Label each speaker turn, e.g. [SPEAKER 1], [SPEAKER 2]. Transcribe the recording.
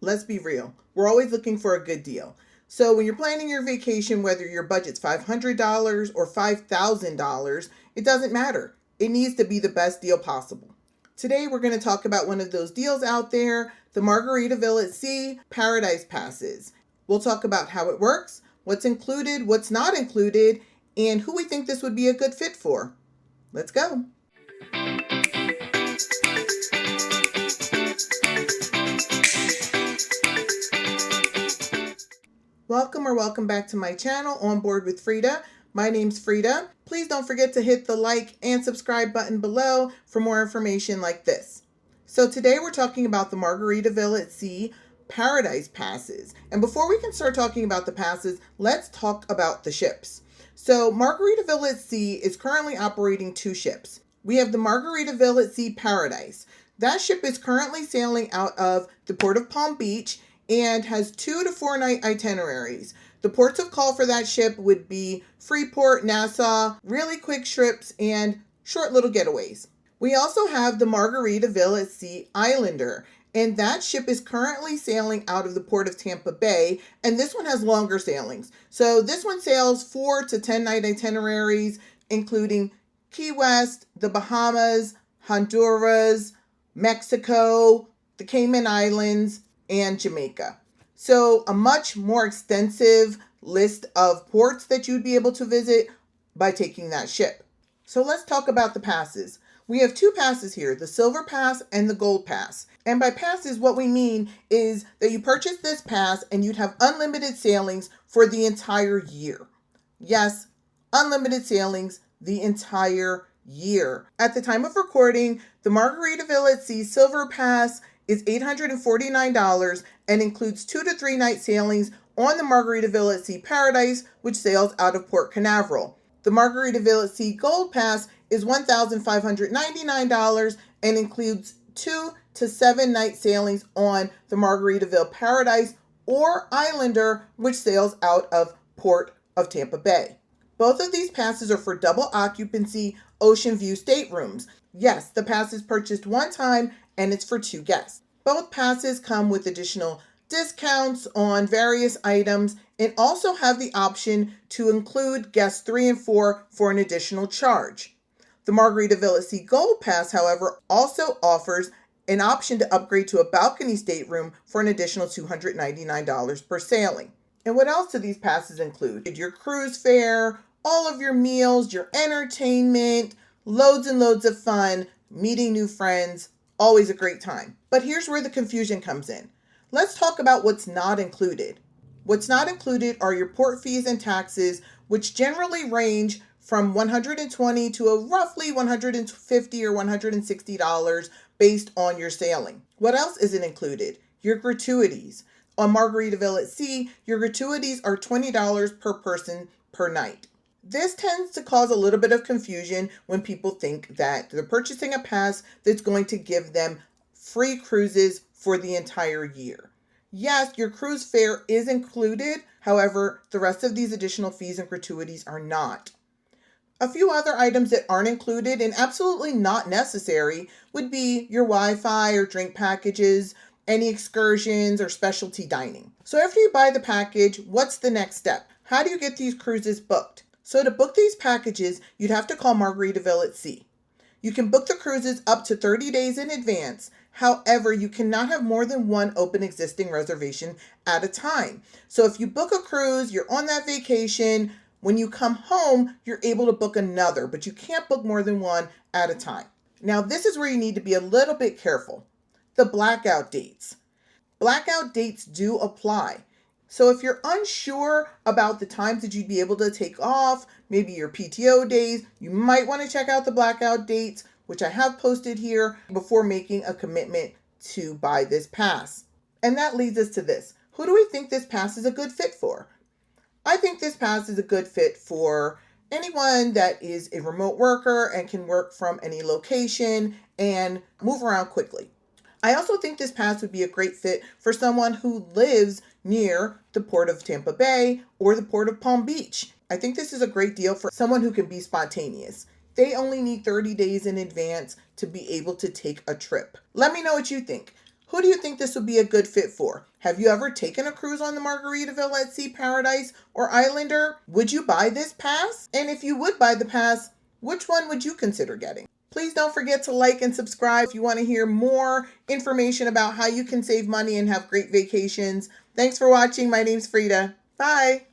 [SPEAKER 1] let's be real. We're always looking for a good deal. So when you're planning your vacation, whether your budget's $500 or $5,000, it doesn't matter. It needs to be the best deal possible. Today, we're going to talk about one of those deals out there, the Margaritaville at Sea Paradise Passes. We'll talk about how it works, what's included, what's not included, and who we think this would be a good fit for. Let's go. Welcome back to my channel, On Board with Freda. My name's Freda. Please don't forget to hit the like and subscribe button below for more information like this. So today we're talking about the Margaritaville at Sea Paradise Passes. And before we can start talking about the passes, let's talk about the ships. So Margaritaville at Sea is currently operating 2 ships. We have the Margaritaville at Sea Paradise. That ship is currently sailing out of the Port of Palm Beach and has 2 to 4 night itineraries. The ports of call for that ship would be Freeport, Nassau, really quick trips, and short little getaways. We also have the Margaritaville at Sea Islander, and that ship is currently sailing out of the Port of Tampa Bay, and this one has longer sailings. So this one sails 4 to 10 night itineraries, including Key West, the Bahamas, Honduras, Mexico, the Cayman Islands, and Jamaica. So a much more extensive list of ports that you'd be able to visit by taking that ship. So let's talk about the passes. We have 2 passes here, the Silver Pass and the Gold Pass. And by passes, what we mean is that you purchase this pass and you'd have unlimited sailings for the entire year. Yes, unlimited sailings the entire year. At the time of recording, the Margaritaville at Sea Silver Pass is $849 and includes 2 to 3 night sailings on the Margaritaville at Sea Paradise, which sails out of Port Canaveral. The Margaritaville at Sea Gold Pass is $1,599 and includes 2 to 7 night sailings on the Margaritaville Paradise or Islander, which sails out of Port of Tampa Bay. Both of these passes are for double occupancy ocean view staterooms. Yes, the pass is purchased one time and it's for 2 guests. Both passes come with additional discounts on various items and also have the option to include guests 3 and 4 for an additional charge. The Margaritaville at Sea Gold Pass, however, also offers an option to upgrade to a balcony stateroom for an additional $299 per sailing. And what else do these passes include? Your cruise fare, all of your meals, your entertainment, loads and loads of fun, meeting new friends, always a great time. But here's where the confusion comes in. Let's talk about what's not included. What's not included are your port fees and taxes, which generally range from $120 to a roughly $150 or $160 based on your sailing. What else isn't included? Your gratuities. On Margaritaville at Sea, your gratuities are $20 per person per night. This tends to cause a little bit of confusion when people think that they're purchasing a pass that's going to give them free cruises for the entire year. Yes, your cruise fare is included. However, the rest of these additional fees and gratuities are not. A few other items that aren't included and absolutely not necessary would be your Wi-Fi or drink packages, any excursions or specialty dining. So after you buy the package, what's the next step? How do you get these cruises booked? So to book these packages, you'd have to call Margaritaville at Sea. You can book the cruises up to 30 days in advance. However, you cannot have more than 1 open existing reservation at a time. So if you book a cruise, you're on that vacation, when you come home, you're able to book another, but you can't book more than 1 at a time. Now, this is where you need to be a little bit careful. The blackout dates. Blackout dates do apply. So if you're unsure about the times that you'd be able to take off, maybe your PTO days, you might want to check out the blackout dates, which I have posted here, before making a commitment to buy this pass. And that leads us to this. Who do we think this pass is a good fit for? I think this pass is a good fit for anyone that is a remote worker and can work from any location and move around quickly. I also think this pass would be a great fit for someone who lives near the Port of Tampa Bay or the Port of Palm Beach. I think this is a great deal for someone who can be spontaneous. They only need 30 days in advance to be able to take a trip. Let me know what you think. Who do you think this would be a good fit for? Have you ever taken a cruise on the Margaritaville at Sea Paradise or Islander? Would you buy this pass? And if you would buy the pass, which one would you consider getting? Please don't forget to like and subscribe if you want to hear more information about how you can save money and have great vacations. Thanks for watching. My name's Freda. Bye.